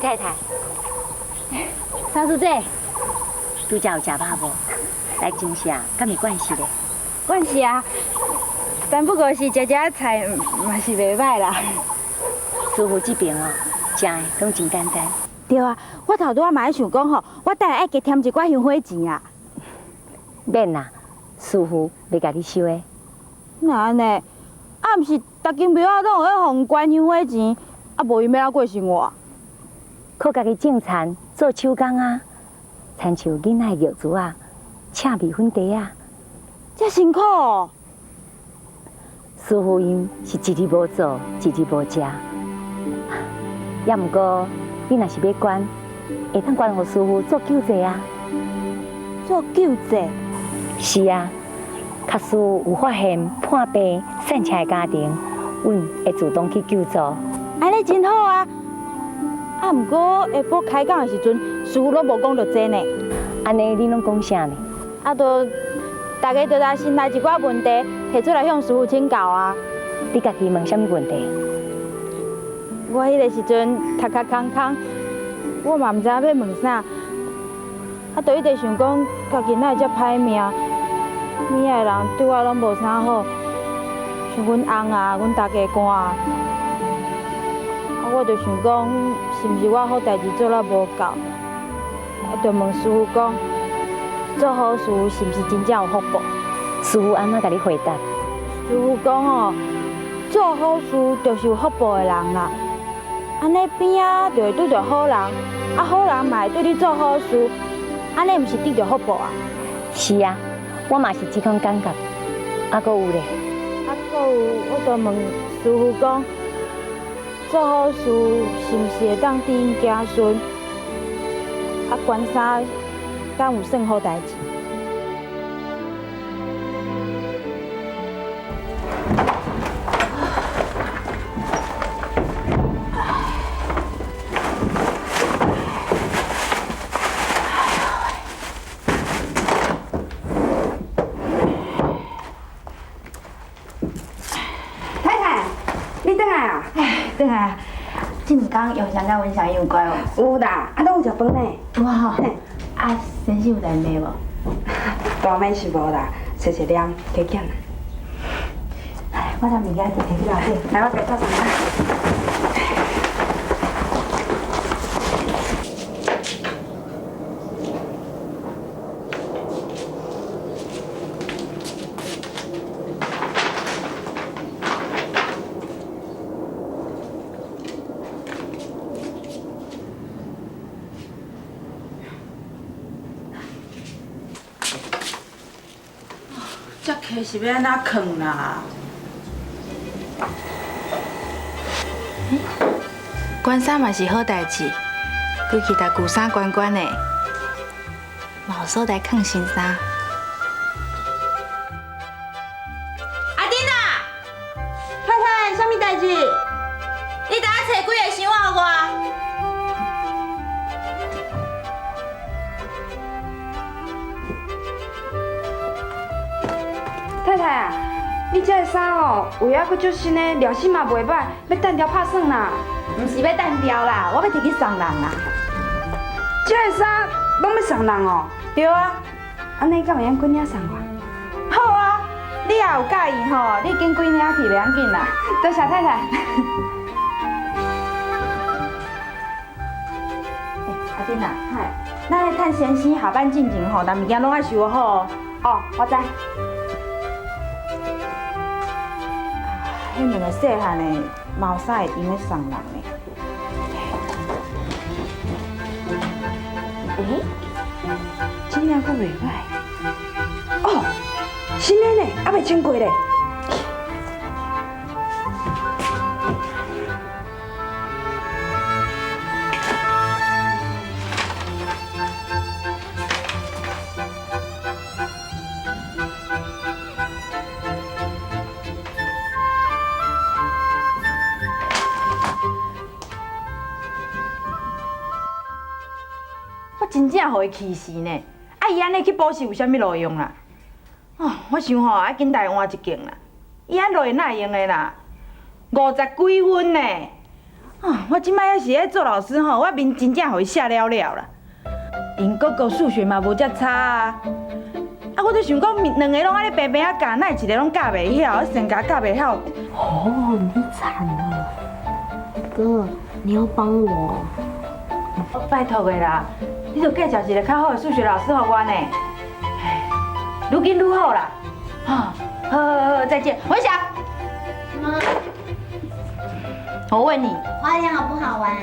太太，三叔姐，拄则有食饱无？来真下，敢没关系咧？关系啊，但不过是食菜嘛是袂歹啦。师傅这边哦，食的拢真简单。对啊，我头拄仔嘛在想讲吼，我等下爱加添一寡香火钱啦。免啦，师傅要甲你收的。那安尼，啊毋是逐间庙仔拢有咧奉关香火钱，啊无伊要怎过生活？靠家己种田做手工啊，亲像囡仔的药珠啊，请米粉茶啊，遮辛苦哦。师傅因是一日无做，一日无食。也毋过，你若是要管，会当管互师傅做救济啊。做救济？是啊，假使有发现破病、散车的家庭，阮会主动去救助。安尼真好啊！啊，毋过下晡开讲的时阵，师傅拢无讲到这呢。安尼你拢讲啥呢？啊，大家拿心内一寡问题提出来向师傅请教啊。你家己问啥物问题？我迄个时阵头壳空空，我嘛毋知影要问啥，啊，就一直想讲家己哪会遮歹命，命的人对我拢无啥好，像阮翁啊、阮大家官啊，我就想讲是毋是我好代志做了无够，就问师傅讲，做好事是毋是真正有福报？师傅安怎甲你回答？师傅讲哦，做好事就是有福报的人啦。安尼边仔就会拄着好人，啊好人嘛会对你做好事，安尼毋是得着福报啊？是啊，我嘛是这款感觉。啊，搁有咧。啊，搁有，我就问师傅讲，做好事是毋是会当得因子孙？啊，关三敢有算好代志？对啊，这两天用香港温香有关哦。有啦，啊，拢有食饭呢。有啊吼。啊，先生有来买无？大妹是无啦，细细念加减啦。哎，我将物件摕去拿去。来，我家做啥？这客是要安怎藏啦？关衫嘛是好代志，规气搭旧衫关关的，嘛有所在藏新衫。阿丁啊，太太，啥物代志？你等下找几个箱仔我？太太啊，你这个衫哦，有影阁足新的，料色嘛袂歹，要单条拍算啦。毋是要单调啦，我要摕去送人啦。这个衫拢要送人哦。对啊，安尼敢会用几领送我？好啊，你也有介意吼，你紧几领去袂要紧啦。多谢太太。阿珍啊，嗨，咱咧趁先生下班进前吼，但物件拢爱收好哦。哦，我知。迄两个细汉的毛衫会用咧送人呢。诶，这领阁袂歹。哦，新的呢，还袂穿过咧。真正互伊气死呢！啊，伊安尼去补习有啥物路用啦？哦，我想吼爱紧来换一件啦。伊安落哪会用的啦？50几分呢？我即摆要是咧做老师吼，我面真正互伊写了了啦。因哥哥数学嘛无遮差啊，我就想讲两个拢安尼平平啊教，哪会一个拢教袂晓，成家教袂晓？哦，你惨了，哥，你要帮我。拜托的啦，你著介绍一个较好的数学老师互我呢。愈紧愈好啦。好，再见，文祥。妈，我问你，花莲好不好玩？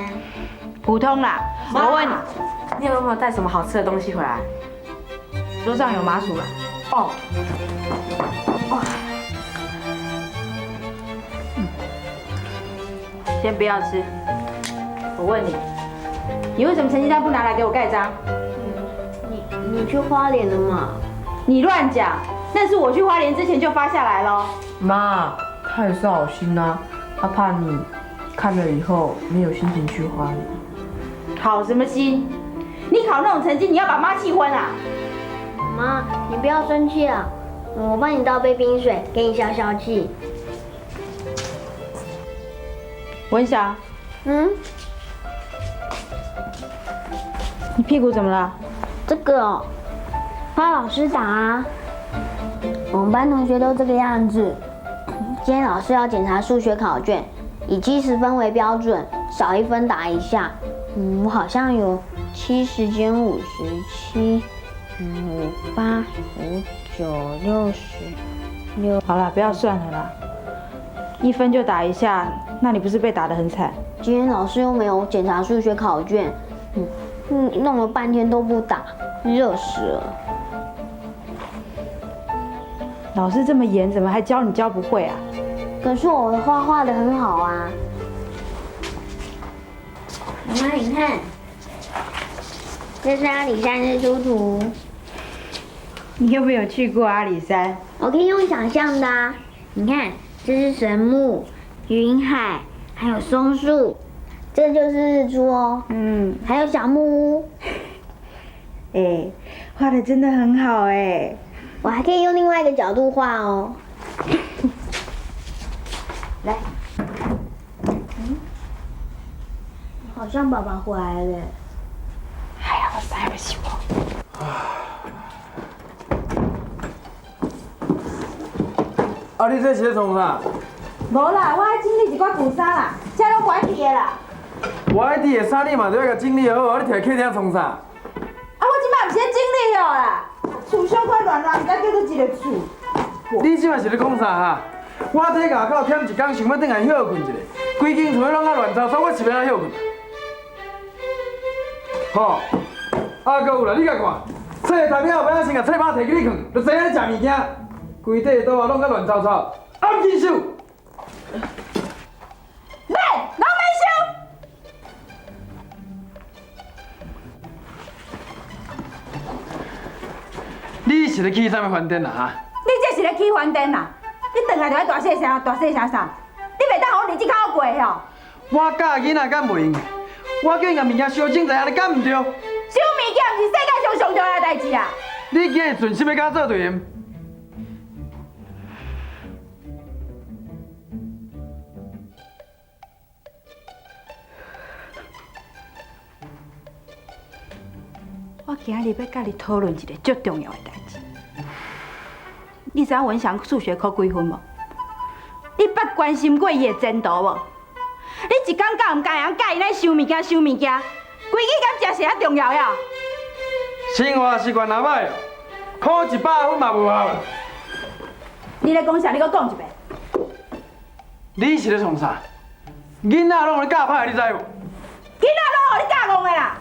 普通啦。我问你，你有没有带什么好吃的东西回来？桌上有麻薯啦。哦，先不要吃。我问你，你为什么成绩单不拿来给我盖章？你去花莲了吗？你乱讲，那是我去花莲之前就发下来咯。妈，他也是好心啊，他怕你看了以后没有心情去花莲。好什么心？你考那种成绩，你要把妈气昏啊？妈，你不要生气啊，我帮你倒杯冰水，给你消消气。文祥，嗯，你屁股怎么了？这个哦，怕老师打啊。我们班同学都这个样子。今天老师要检查数学考卷，以70分为标准，少1分打1下。我好像有70减57，58、59、60。好了，不要算了啦，1分就打1下，那你不是被打得很惨？今天老师又没有检查数学考卷，弄了半天都不打，热死了。老师这么严，怎么还教你教不会啊？可是我画得很好啊。妈妈，你看，这是阿里山日出图。你有没有去过阿里山？我可以用想象的啊。你看，这是神木、云海，还有松树，这就是日出哦。还有小木屋。画的真的很好哎。我还可以用另外一个角度画哦。来，好像爸爸回来了。啊，你这是咧创啥？无啦，我爱整理一寡旧衫啦，这拢歪去的啦。我爱你的衫你嘛都要甲整理好，啊，你摕来客厅创啥？啊，我即摆毋是咧整理哦啦，厝小可乱乱，毋知叫做一个厝。你即摆是咧讲啥哈？我体外口忝一工，想要转来休困一下，规间厝拢啊乱糟糟，我是要安怎休困？吼，啊，搁有啦，你甲看，册台面后摆啊先甲册板摕去你囥，就知影你食物件，规块桌啊拢啊乱糟糟，按紧收。免，拢免收。你是咧去啥物饭店啊哈？你这是咧起翻灯啦！你转来就爱大细声，大细声啥？你袂当互日子口过吼！我教囡仔敢袂用，我叫因甲物件收整在，安尼敢毋对？收物件毋是世界上上重要的代志啊！你今日存心要甲我做对唔？我今日要甲你讨论一个最重要的代志。你知影文祥数学考几分无？你捌关心过伊的前途无？你一天敢唔敢教伊来收物件？规矩敢食是遐重要呀？生活习惯若歹，考100分嘛无效。你咧讲啥？你搁讲一遍。你是咧创啥？囡仔拢咧教歹，你知无？囡仔拢互你教戆的啦！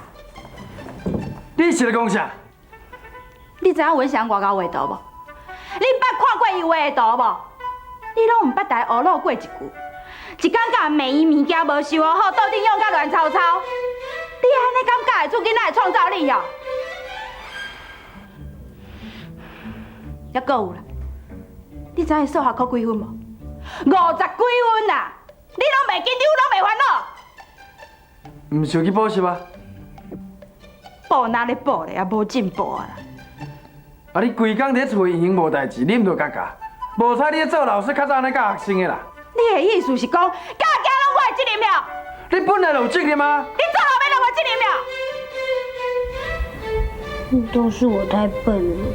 你是咧讲啥？你知影文祥外交画图无？你捌看过伊画的图无？你拢毋捌台学漏过一句，一天到晚骂伊物件无收好，桌顶用甲乱糟糟。你安尼敢教会出囡仔的创造力哦？还阁有啦，你知影伊数学考几分无？50几分啦！你拢袂紧张，拢袂烦恼。毋想去补习啊？补哪咧补咧，也无进步啊！啊，你规工伫咧厝里闲无代志，啉着嘎嘎，无彩你咧做老师较早安尼教学生的啦。你的意思是讲，教囝拢我的责任了？你本来就有责任啊！你最后要让我这里没有？都是我太笨了。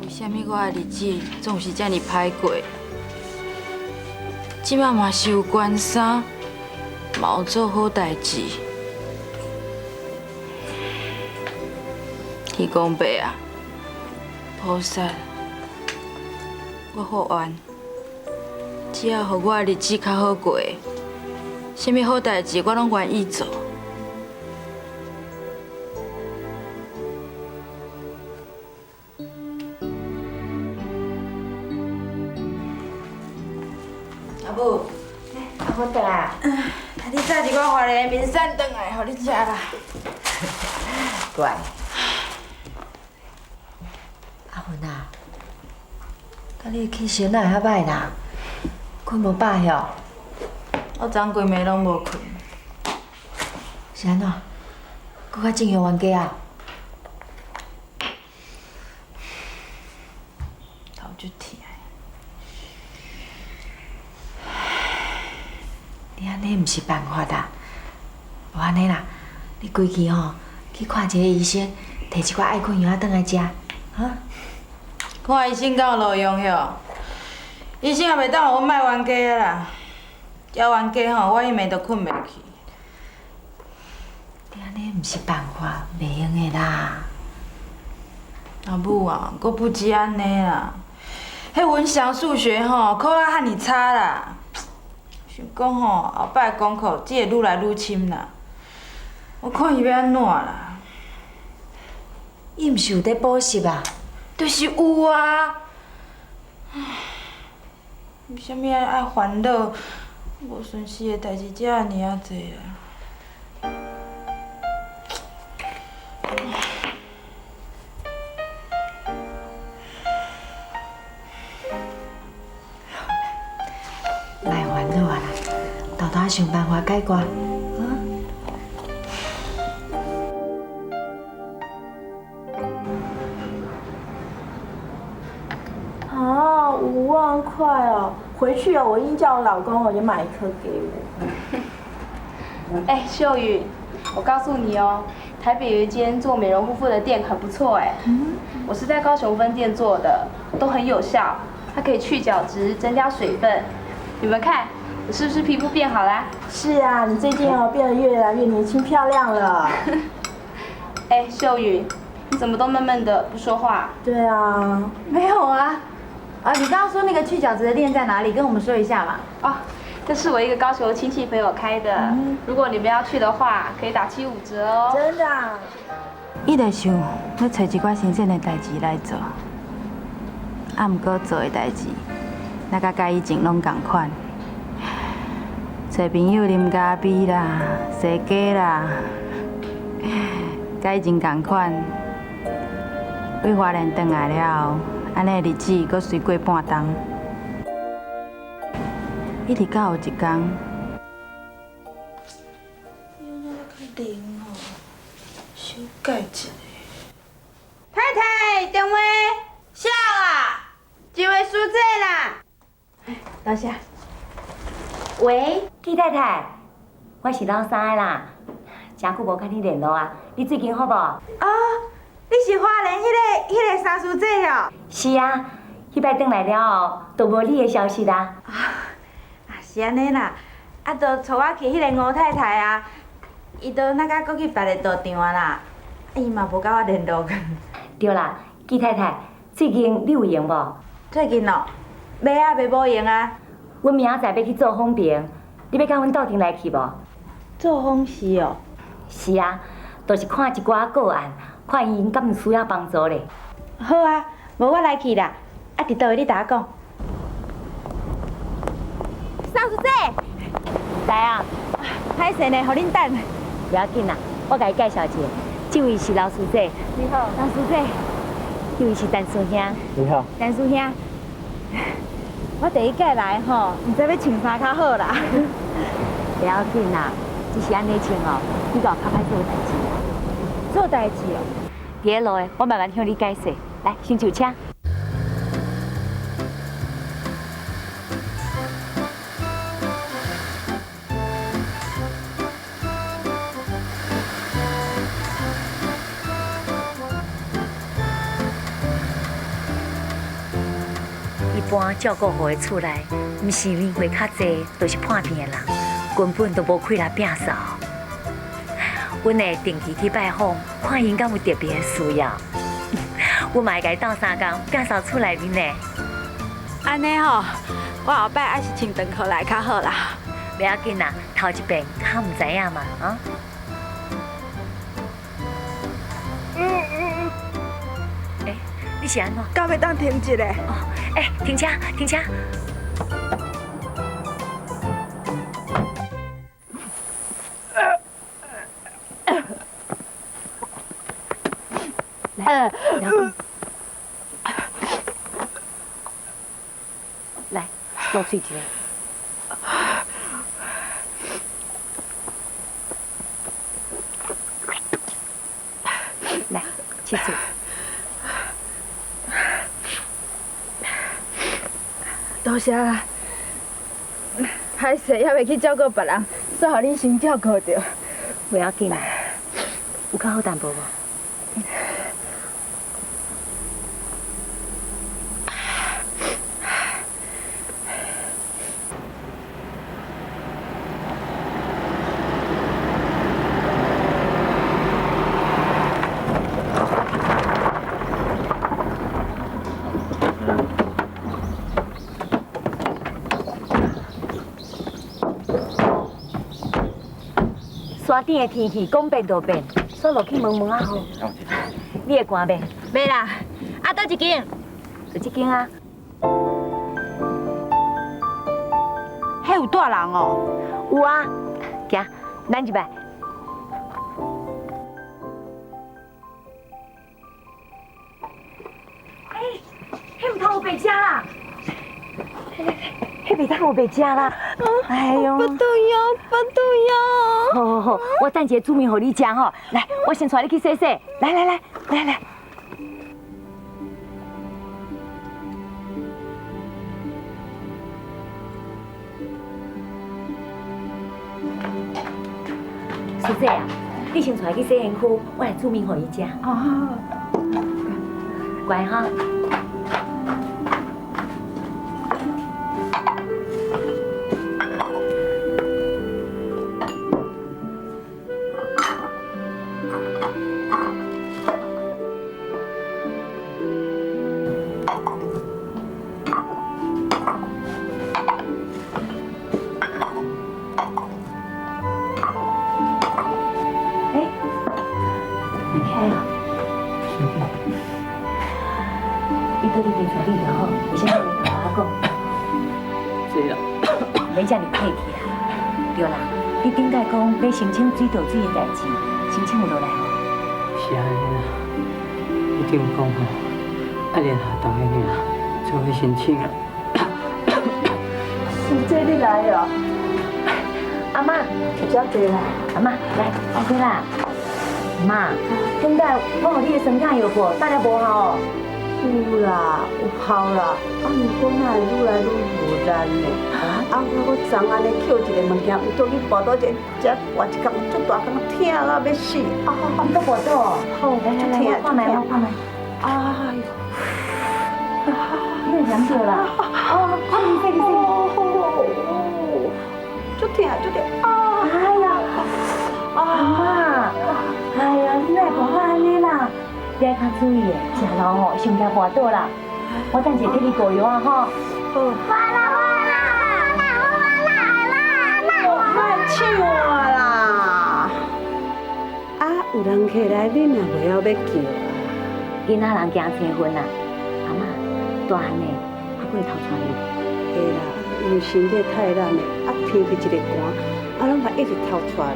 为什么我的日子总是这么歹过？即摆嘛是有关衫，嘛有做好代志。天公伯啊，菩萨，我好冤，只要互我的日子较好过，什么好代志我拢愿意做。阿母，阿我倒来，你载一罐花莲的面线转来，互你食啦。乖。阿芬啊，今日气神哪会遐歹啦？困无饱哟？我昨规暝拢无困。是安怎？搁较正阳冤家啊？头就疼。你安尼毋是办法啦，无安尼啦，你规气吼去看一个医生，摕一寡爱困药仔转来食，哈？看医生敢有路用哟？医生也袂当互我卖冤家啦。要冤家吼，我迄暝都困袂去。你安尼毋是办法，袂用的啦。阿母啊，阁不止安尼啦，迄文祥数学吼考啊遐尼差啦。想讲吼，后摆功课只会愈来愈深啦。我看伊要安怎啦？伊毋是有在补习啊？就是有啊。为什么爱烦恼？无顺时的代志遮尔啊济啦。莫烦恼啊啦，豆豆想办法解决。啊，5万块哦！回去哦，我一定叫我老公也买一颗给我。哎，秀宇，我告诉你哦，台北有一间做美容护肤的店很不错哎。我是在高雄分店做的，都很有效，它可以去角质、增加水分。你们看，我是不是皮肤变好啦？是啊，你最近哦变得越来越年轻漂亮了。哎，秀宇，你怎么都闷闷的不说话？对啊，没有啊。你刚刚说那个去角质的店在哪里？跟我们说一下嘛。哦，这是我一个高雄亲戚朋友开的，如果你们要去的话，可以打75折哦。真的啊？伊就想要找一寡新鲜的代志来做，啊，毋过做的代志，那甲甲以前拢共款，找朋友啉咖啡啦、踅街啦，甲以前共款。为花莲转来了后，安尼日子阁随过半冬。一直到有一天，较冷哦，小解一下。太太，电话。笑啊，这位书记啦。等下。喂，季太太，我是老三个啦，真久无甲你联络啊，你最近好无？哦，你是花莲迄个三书记哦。是啊，迄摆转来了后，都无你的消息啦。是安尼啦，啊，就带我去迄个吴太太啊，伊都那甲搁去别个道场啊啦，伊嘛无甲我联络。对啦，季太太，最近你有闲无？最近哦，买啊卖无用啊。阮明仔载要去做访评，你要甲阮斗阵来去无？做访视哦。是啊，就是看一寡个案，看因敢有需要帮助咧。好啊，无我来去啦。啊，伫倒位你甲我讲。邵书记，来啊，歹势呢，互恁等。不要紧啦，我甲你介绍一下，这位是老师姐。你好，老师姐，这位是陈师兄。你好。陈师兄，我第一届来吼，毋知要穿啥较好啦。不要紧啦，只是安尼穿哦，你甲我拍拍做代志啦。做代志哦。伫个路的，我慢慢向你解释。来，先上车。一般照顾户的厝内，毋是年岁较济，就是叛变的人，根本都无开来摒扫。阮会定期去拜访，看因敢有特别的需要。我嘛会甲伊斗相共，摒扫厝内面呢。安尼吼，我后摆还是穿长裤来较好啦。不要紧啦，头一遍较毋知影嘛，啊。你是安怎？到要当停一下。哦，停车，停车。来，来，落水一下。来，起水。多谢啦。歹势，还袂去照顾别人，煞互恁先照顾着。不要紧啦，有较好淡薄无？山顶的天气讲变就变，所以落去问问啊好。你会寒袂？袂啦，啊，倒一间？就这间啊。迄有大人哦。有啊，行，咱入来。迄有通有白食啦！迄袂通有白食啦！哎呦！不对哟，不对哟！好好好，我等一下煮面互你食吼。来，我先带你去洗洗。来来来来来。师姐啊，你先带去洗身躯，我来煮面互你食。哦，好。乖哈。伊对你平常你就好，有啥物甲我讲。是啦。免遮尔客气啦。对啦，你顶摆讲要申请水道水的代志，申请有落来无？是安尼啦，你顶讲吼，爱连下当的尔，就会申请啦。师姐你来哦，阿妈，有遮济啦。阿妈来，OK啦。妈，顶摆我互你的酸碱药过，打了无效哦。有啦，有效啦，啊，毋过哪会愈来愈无力呢？啊，我昨安尼捡一个物件，有倒去跋倒这活一工，足大工，疼啊要死！啊，你都跋倒？好，来来来，我看卖，我看卖。哎呦，你有凉着啦？哦，快点快点！足疼足疼。哎呀，阿妈，哎呀，你哪会讲到安尼啦？你爱较注意的，食老吼上惊滑倒啦。我等下替你膏药啊吼。莫唱啦！啊，有人客来，你若袂晓要叫啊？囡仔人惊青婚啦，阿妈，大汉的，还可以偷出去。会啦，因为身体太懒的，啊，天气一个寒，啊，拢嘛一直偷出来哦。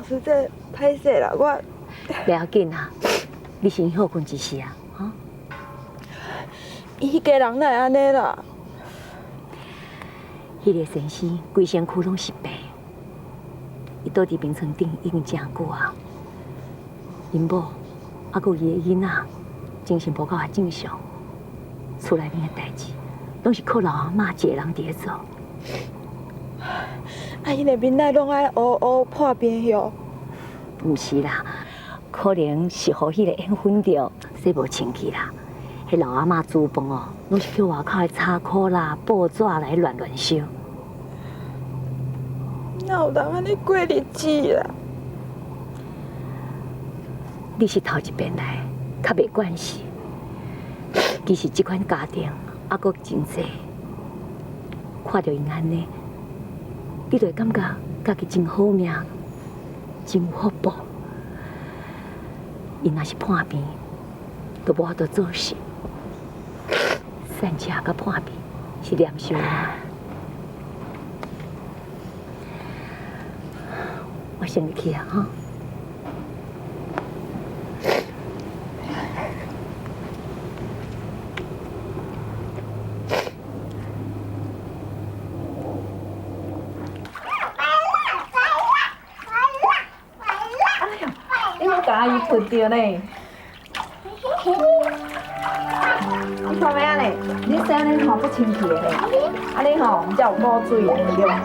实在歹势啦，我不要紧啊，你先好困一时啊，哈。伊迄家人哪会安尼啦？迄个先生规身躯拢是病，伊倒伫病床顶已经真久啊。因某还佫伊个囡仔，精神无够啊正常，厝内面的代志拢是靠老阿嬷一个人伫咧做。啊，因个面仔拢爱乌乌破边哟。毋是啦，可能是互迄个烟熏着，洗无清气啦。迄老阿嬷煮饭哦，拢是叫外口的柴箍啦、报纸来乱烧。哪有人安尼过日子啦？你是头一遍来，较袂惯势。其实即款家庭还佫真济，看到因安尼，你就会感觉家己真好命，真有福报。因若是破病，都无法度做事。散车甲破病是念烧的。我先入去啊，哈。阿姨困着呢。你看咩啊呢？你洗安尼吼不清气的呢，安尼吼才有补水啊，对吧？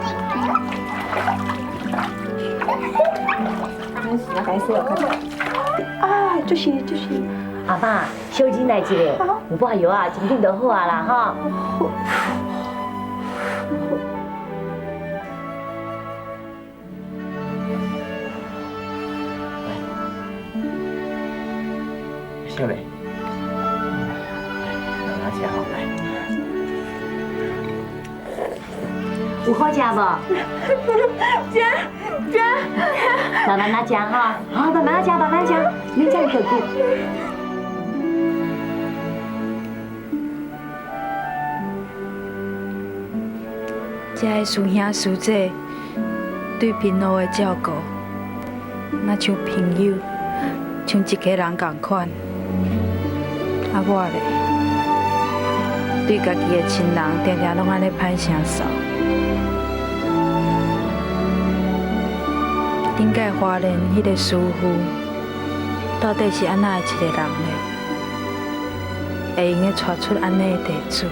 你是该洗哦，快点。啊，就是。阿妈，小姐来一个，有抹药啊，真紧就好啊啦，哈。小妹，拿吃好来。有好食无？吃。慢慢来吃哈，好，慢慢来吃，慢慢吃，免这样刻苦。这个师兄师姐对平路的照顾，那像朋友，像一家人同款。啊，我咧，对家己的亲人，定定拢安尼歹声扫。顶届花莲迄个师傅，到底是安那一个人呢？会用个带出安尼的地主？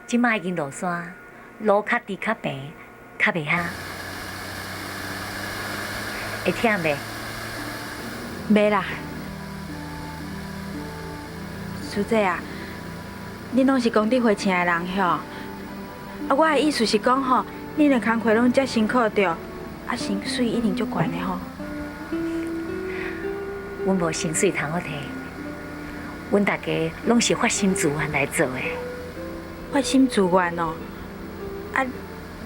即摆已经落山，路较低较平，较袂遐。会忝袂？袂啦。师姐啊，恁拢是工地回请的人吼，啊，我的意思是讲吼，恁的工课拢遮辛苦着，啊，薪水一定足悬的吼。阮无薪水通好摕，阮大家拢是发心自愿来做的。发心自愿哦，啊，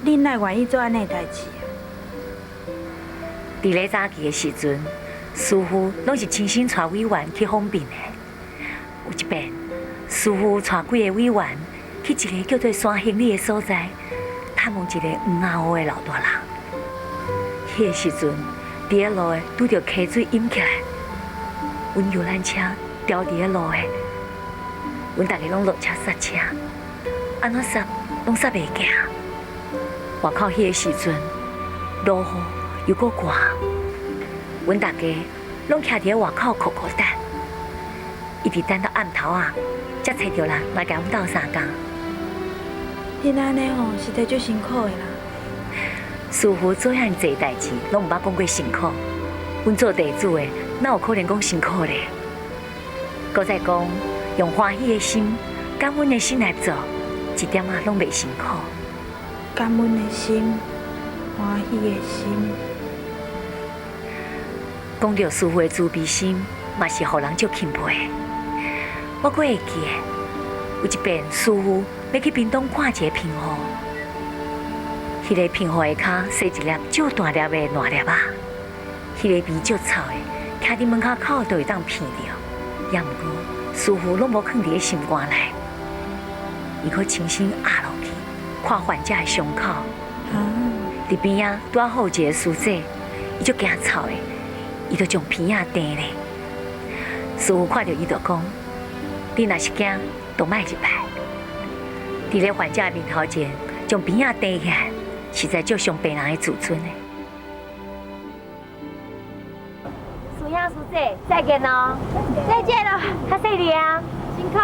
恁哪愿意做安尼代志？伫咧早期的时阵，师傅拢是亲身带委员去访病的。有一遍，师傅带几个委员去一个叫做山行里的所在，探望一个黄阿乌的老大人。迄个时阵，伫伫个路诶拄着溪水淹起来，阮游览车掉伫个路诶，阮大家拢落车刹车，安怎刹拢刹袂行。外口迄个时阵，落雨又搁寒，阮大家拢徛伫个外口苦苦等，一直等到暗头啊，才找着人来甲阮斗相共。恁安尼吼，实在足辛苦的啦。师傅做遐济代志，拢毋捌讲过辛苦。阮做地主的，哪有可能讲辛苦咧？搁再讲，用欢喜的心、感恩的心来做，一点仔拢袂辛苦。感恩的心，欢喜的心。讲到师傅的慈悲心，嘛是互人足钦佩的。我阁会记的，有一遍师傅要去屏东看一个平湖。迄个平湖的骹生一粒足大粒的烂粒啊，迄个味足臭的，徛伫门口都会当闻到。也毋过师傅拢无囥伫个心肝内，伊阁轻轻压落去，看患者的伤口。伫边仔拄啊好一个师姐，伊足惊臭的，伊就将鼻仔钉咧。师傅看到伊就讲：“你若是惊，就莫入来。”伫咧患者的面头前，将鼻仔钉起来。实在足伤病人的自尊的。师兄师姐，再见哦！再见了，较细力啊，辛苦。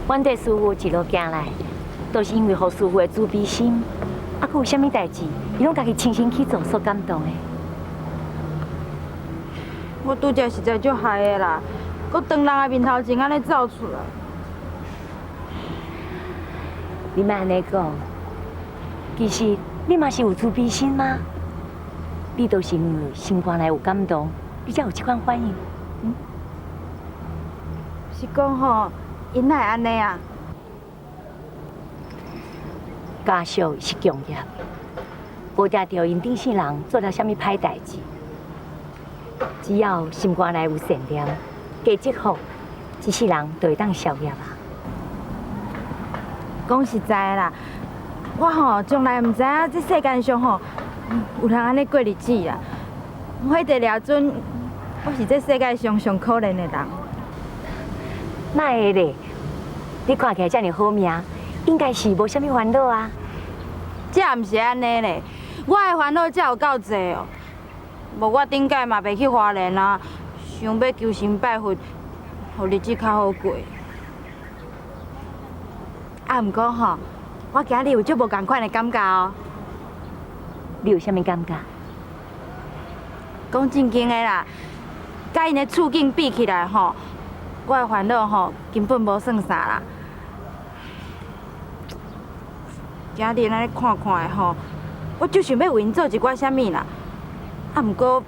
阮对师傅一路行来，都是因为互师傅的慈悲心，啊，佮有啥物代志，伊拢家己亲身去做所感动的。我拄则实在足害的啦，搁当人的面头前安尼走出来。你莫安尼讲，其实你嘛是有慈悲心吗？你都是因为心肝内有感动，你才有这款反应。是讲吼，因哪会安尼啊？家属是强业，无定着因顶世人做了啥物歹代志。只要心肝内有善念，加积福，一世人就会当消业啊。讲实在啦，我吼从来毋知影这世间上吼有人安尼过日子啦。我迄个了准，我是这世界上上可怜的人。哪会咧？你看起来遮尔好命，应该是无啥物烦恼啊。这也毋是安尼咧，我的烦恼才有够济哦。无我顶届嘛袂去花莲啊，想要求神拜佛，互日子较好过。啊，毋过吼，我今日有足无共款的感觉哦。你有啥物感觉？讲正经的啦，甲因的处境比起来吼，我的烦恼吼根本无算啥啦。今日安尼看看的吼，我就想要为因做一寡啥物啦。啊，毋过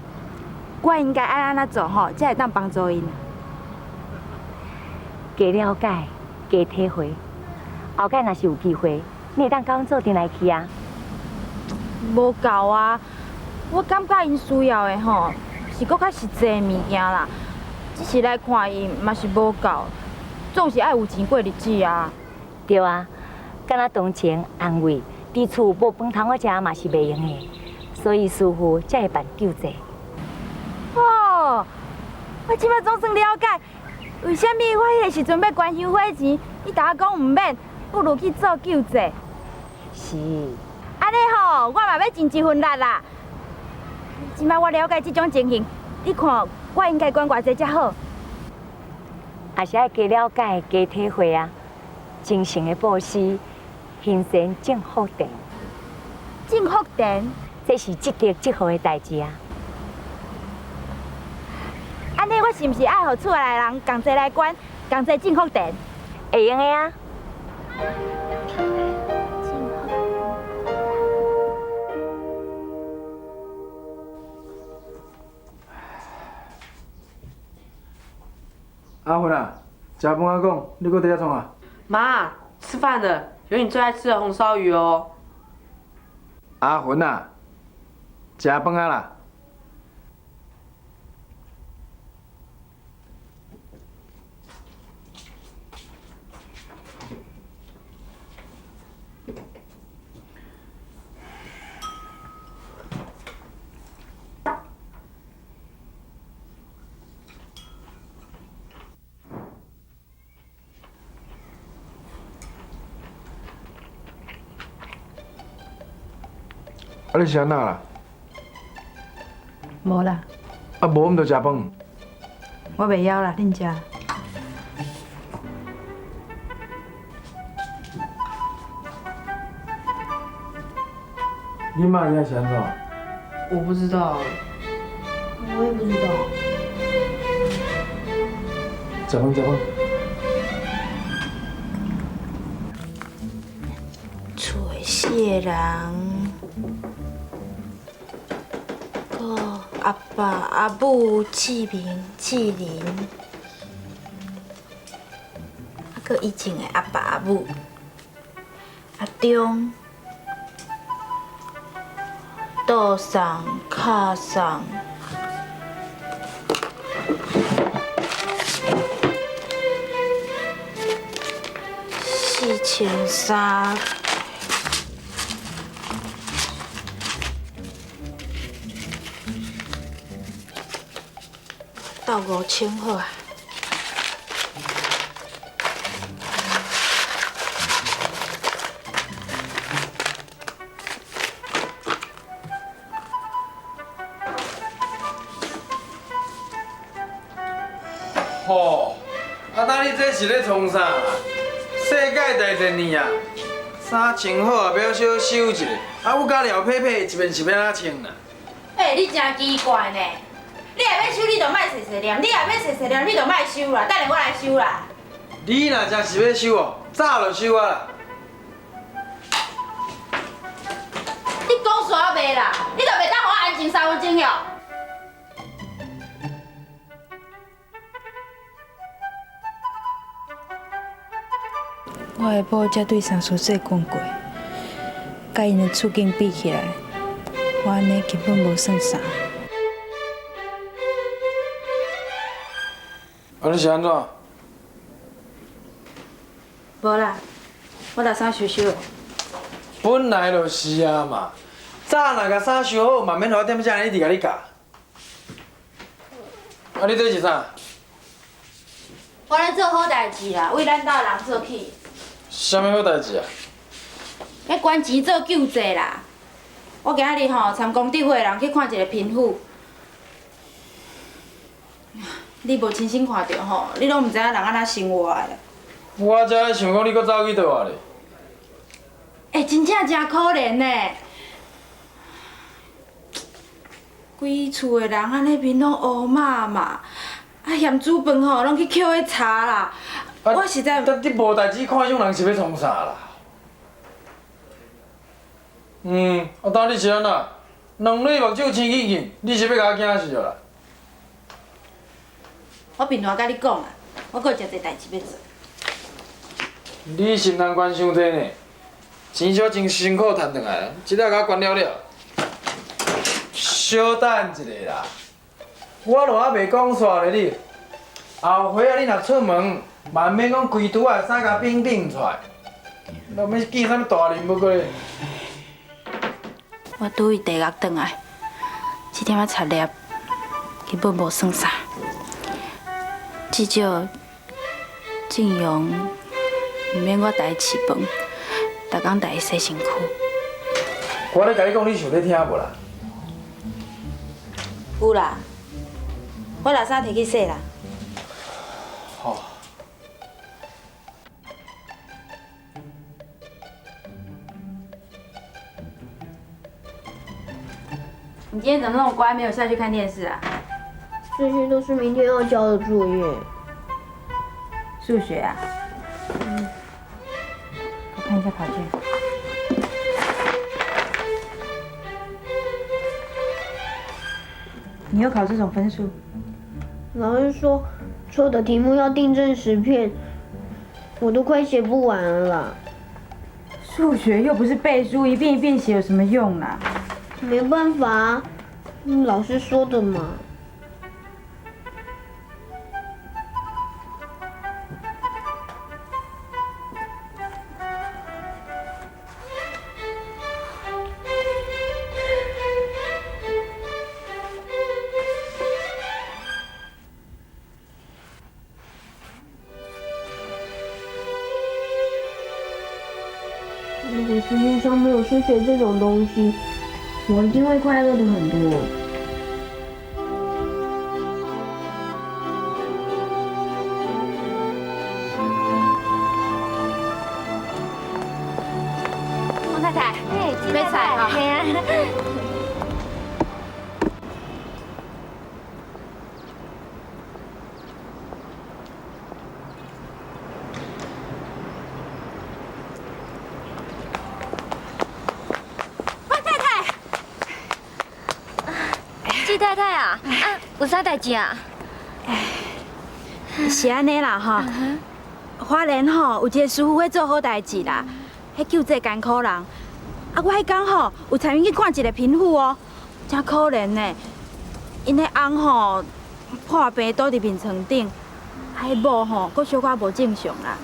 我应该爱安怎做吼，才会当帮助因。加了解，加体会。后摆若是有机会，你会当甲阮做阵来去啊？无够啊！我感觉因需要的吼，是搁较实际的物件啦。只是来看伊嘛是无够，总是爱有钱过日子啊。对啊，敢若同情安慰，伫厝无饭通我食嘛是袂用的。所以师傅才会办救济。哦，我即摆总算了解，为什么我迄个时阵要关香火钱，你大讲毋免，不如去做救济。是。安尼吼，我嘛要尽一份力啦。即摆我了解这种情形，你看我应该管偌济才好？也是爱加了解、加体会啊。真诚的布施，行善种福田。种福田。这是积德积福的代志啊！安尼我是毋是爱互厝内的人共齐来管，共齐种福田？会用的啊！阿芬啊，食饭啊讲，你搁伫遐创啊？妈，吃饭了，有你最爱吃的红烧鱼哦。阿芬啊，食饭啊啦！啊，你是安那啦？无啦，啊，无，毋着食饭。我袂晓啦，恁食。你妈现在是安怎？我不知道。我也不知道。食饭，食饭。厝的四个人，个阿爸、阿母、志明、志玲，啊，个以前的阿爸、阿母、阿中、倒送、卡送。4300，到5000好啊。吼，啊，当你这是咧创啥？世界大战呢啊！衫穿好啊，要小收一下。啊，我甲廖佩佩一面是要哪穿啦？你真奇怪呢！你若要收，你就莫细细念；你若要细细念，你就莫收啦。等下我来收啦。你若真是要收哦，早就收啊啦！你讲煞袂啦？你就袂当互我安静3分钟哟？我的某才对三叔叔讲过，甲因的处境比起来，我安尼根本无算啥。啊，你是安怎？无啦，我把衫收收的。本来就是啊嘛，早若甲衫收好，嘛免互我踮遮尔一直甲你教。啊，你这是啥？我咧做好代志啦，为咱家人做起。啥物好代志啊？咧捐钱做救济啦。我今日吼参公职会的人去看一个贫妇，你无亲身看到吼，你拢毋知影人安怎生活的啦。我才想讲你搁走去倒啊咧。真正真可怜呢。规厝的人安尼面拢乌麻麻，啊嫌煮饭吼拢去捡迄茶啦。我实在……你无代志看种人是要创啥啦？啊，当你是安那，两粒目睭青去去，你是要甲我惊死了啦？我平常甲你讲啦，我阁有真侪代志要做。你心通管伤济呢，钱小真辛苦赚转来，即下甲我管了了。小等一下啦，我都还袂讲煞咧你，后回啊你若出门，万免讲规拄啊衫甲变出来，若要见啥物大人要过咧。我拄伊地狱转来，这点仔插粒根本无算啥，至少静阳毋免我带伊饲饭，逐工带伊洗身躯。我咧甲你讲，你是有咧听无啦？有啦，我把衫摕去洗啦。好。你今天怎么那么乖，没有下去看电视啊？这些都是明天要交的作业。数学啊？我看一下考卷。你又考这种分数？老师说错的题目要订正10篇，我都快写不完了啦。数学又不是背书，一遍一遍写有什么用啊？没办法啊，老师说的嘛。如果市面上没有数学这种东西，我一定会快乐的很多。王太太，买菜哈。嘿啊。季太太啊，有啥代志啊？是安尼啦吼，花莲吼有一个师傅在做好代志啦，迄救济艰苦人。啊，我迄天吼有参与去看一个贫妇哦，真可怜呢。因迄翁吼破病倒伫眠床顶，啊，迄某吼佫小可无正常啦。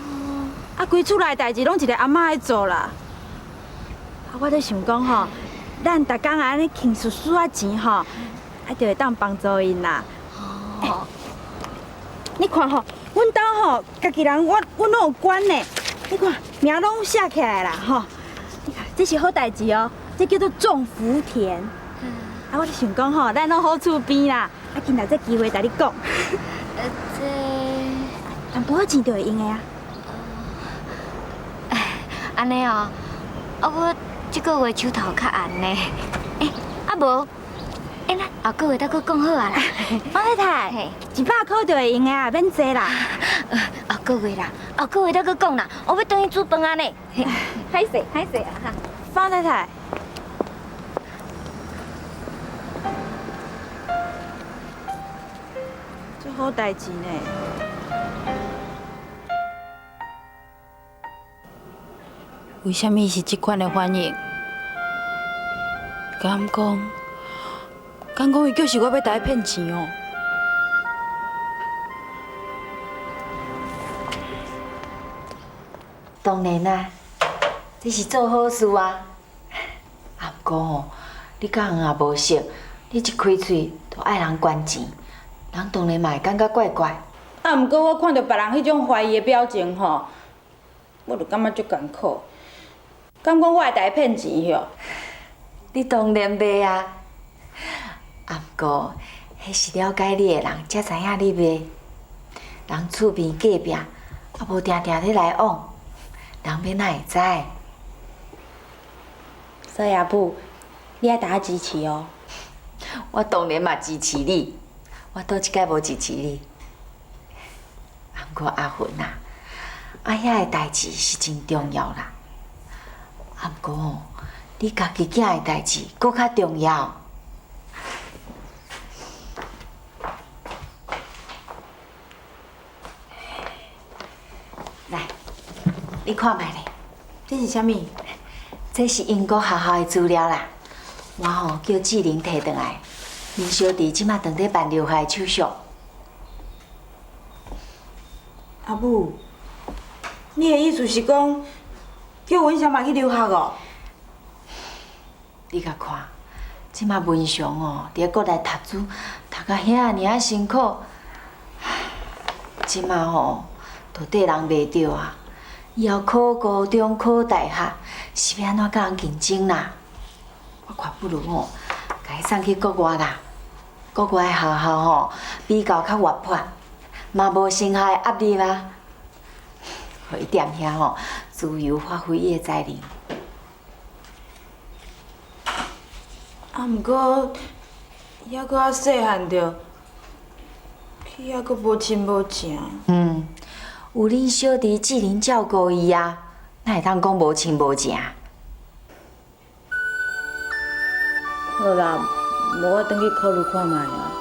啊，规厝内代志拢一个阿嬷在做啦。啊，我在想讲吼，咱逐工安尼勤数数啊钱吼，啊，就会当帮助因啦。哦。你看吼，阮兜吼，家己人我拢有管呢。你看名拢写起来啦吼。你看这是好代志哦，这叫做种福田。啊，我就想讲吼，咱拢好厝边啦，啊，今仔这机会甲你讲。淡薄仔钱就会用的啊。安尼哦，我这个月手头较红呢。无，咱后个月再搁讲好啊啦。王太太，100块就会用的啊，免济啦。后个月啦，后个月再搁讲啦。我要等伊煮饭啊呢。歹势啊哈。方太太，这好代志呢。为什么是这款的反应？敢讲伊就是我要带伊骗钱哦。当然啦，这是做好事啊。啊，不过吼，你甲人也无熟，你一开嘴就爱人捐钱，人当然嘛会感觉怪怪。啊，不过我看到别人迄种怀疑的表情吼，我就感觉足艰苦。敢讲我会带伊骗钱哟？你当然袂啊。啊，不过迄是了解你的人才知影你袂。人厝边隔壁，啊无定定咧来往，人要哪会知？所以阿母，你爱大家支持哦。我当然嘛支持你，我倒一摆无支持你。啊，不过阿芬啊，遐个代志是真重要啦。啊，不过你家己囝的代志搁较重要。来，你看卖咧，这是啥物？这是英国学校的资料啦。我吼叫志玲摕转来，林小弟即马当在办留下手续。阿母，你的意思是讲，叫文祥嘛去留学哦？你甲看，即马文祥哦，伫国内读书，读到遐尔啊辛苦，即马吼都缀人袂着啊。以后考高中、考大学，是要安怎甲人竞争啦？我看不如吼，甲伊送去国外啦。国外的学校吼，比较较活泼，嘛无生活的压力啦。互伊踮遐吼，自由发挥伊的才能。啊，毋过伊还阁较细汉着，伊还阁无亲无情。有恁小弟志玲照顾伊啊，哪会当讲无亲无情？好啦，无我转去考虑看卖啊。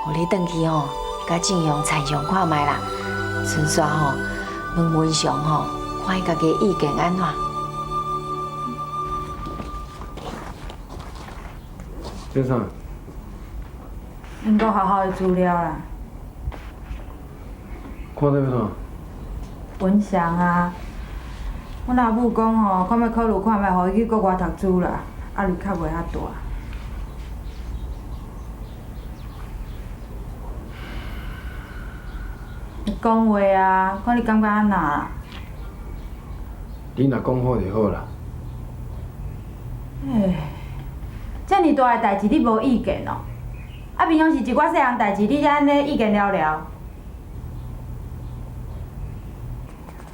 互你转去吼，甲正阳、蔡阳看卖啦。顺续吼，问文祥吼，看伊家己意见安怎？这啥？英国学校的资料啦。看到要啥？文祥啊，阮阿母讲吼，看要考虑看卖，互伊去国外读书啦，压力较袂遐大。你讲话啊，看你感觉安那啦？你若讲好就好啦。遮尔大个代志你无意见哦？啊，平常是一寡细项代志，你才安尼意见了了。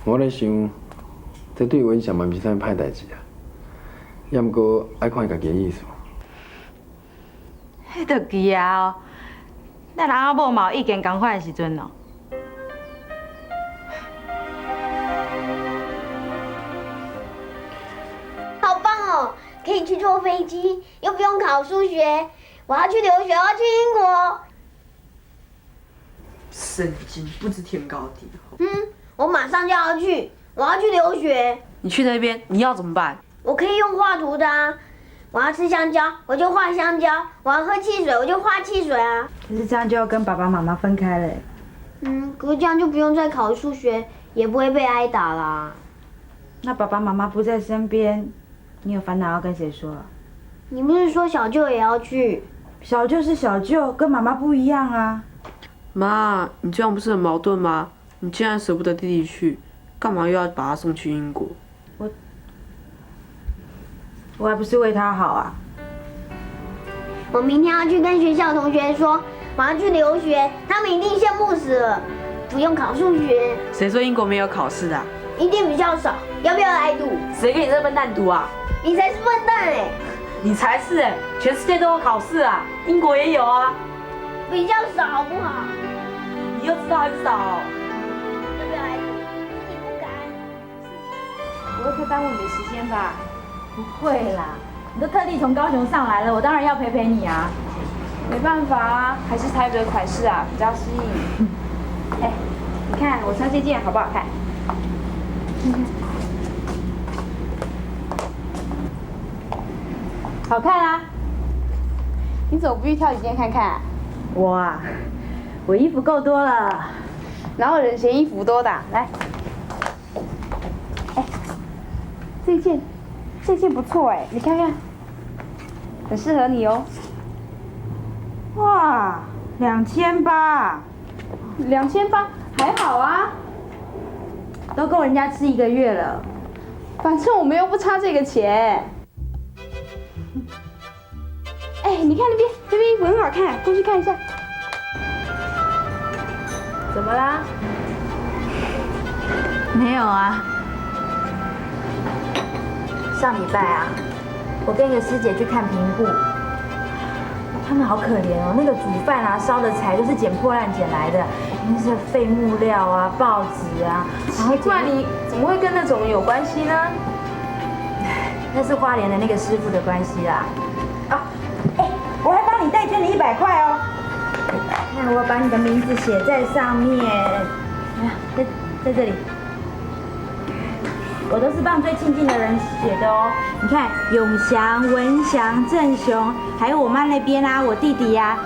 我咧想，这对文祥嘛毋是啥歹代志啊，也毋过爱看伊家己的意思。迄着记啊哦，咱人仔某嘛有意见共款的时阵哦。好棒哦，可以去坐飞机，又不用考数学。我要去留学，我要去英国。神经，不知天高地厚。我马上就要去，我要去留学。你去那边，你要怎么办？我可以用画图的啊。我要吃香蕉，我就画香蕉；我要喝汽水，我就画汽水啊。可是这样就要跟爸爸妈妈分开了。可是这样就不用再考数学，也不会被挨打啦。那爸爸妈妈不在身边，你有烦恼要跟谁说啊？你不是说小舅也要去？小舅是小舅，跟妈妈不一样啊。妈，你这样不是很矛盾吗？你既然舍不得弟弟去，干嘛又要把他送去英国？我还不是为他好啊。我明天要去跟学校同学说，我要去留学，他们一定羡慕死了，不用考数学。谁说英国没有考试啊？一定比较少，要不要来赌？谁跟你这笨蛋赌啊？你才是笨蛋哎！你才是哎！全世界都有考试啊，英国也有啊。比较少好不好？你又知道很少。要不要来赌？你不敢。不会太耽误你的时间吧？不会啦，你都特地从高雄上来了，我当然要陪陪你啊。没办法啊，还是台北的款式啊比较适应。哎，你看我穿这件好不好看？好看啊！你怎么不去挑几件看看啊？我衣服够多了，哪有人嫌衣服多的啊？来，哎，这件不错哎，你看看，很适合你哦。哇，2800， 2800还好啊，都够人家吃1个月了。反正我们又不差这个钱。哎，你看那边衣服很好看，过去看一下。怎么啦？没有啊。上礼拜啊，我跟一个师姐去看平户，他们好可怜哦。那个煮饭啊、烧的柴都是捡破烂捡来的，那是废木料啊、报纸啊。奇怪，你怎么会跟那种有关系呢？那是花莲的那个师傅的关系啦。我还帮你代捐了100块哦。那我把你的名字写在上面，在这里。我都是帮最亲近的人写的哦。你看，永祥、文祥、正雄，还有我妈那边啊，我弟弟呀。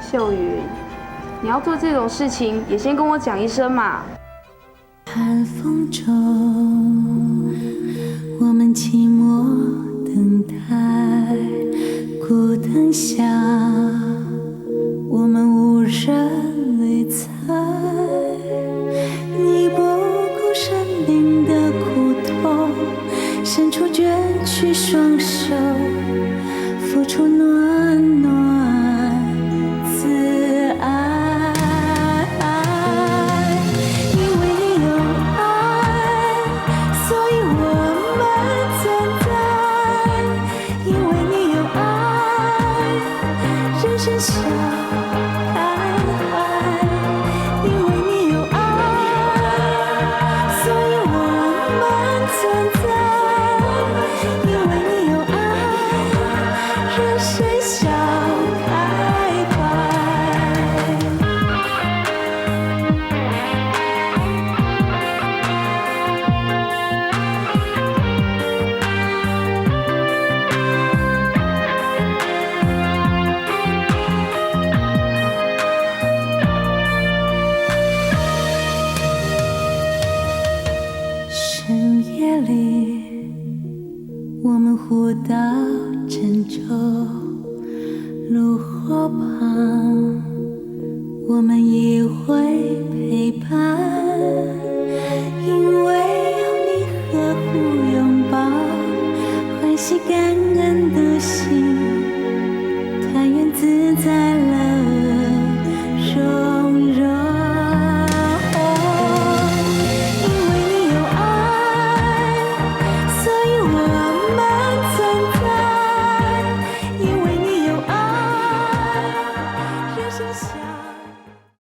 秀云，你要做这种事情，也先跟我讲一声嘛。寒风中，我们寂寞等待，孤灯下，我们无人理睬。你不顾生命的苦痛，伸出卷曲双手，付出暖暖自爱。因为你有爱，所以我们存在。因为你有爱，人生笑开怀。因为你有爱，所以我们存在。因为你有爱，人生笑开怀。深夜里，我们互道珍重，炉火旁，我们也会陪伴。因为有你呵护拥抱，欢喜感恩。在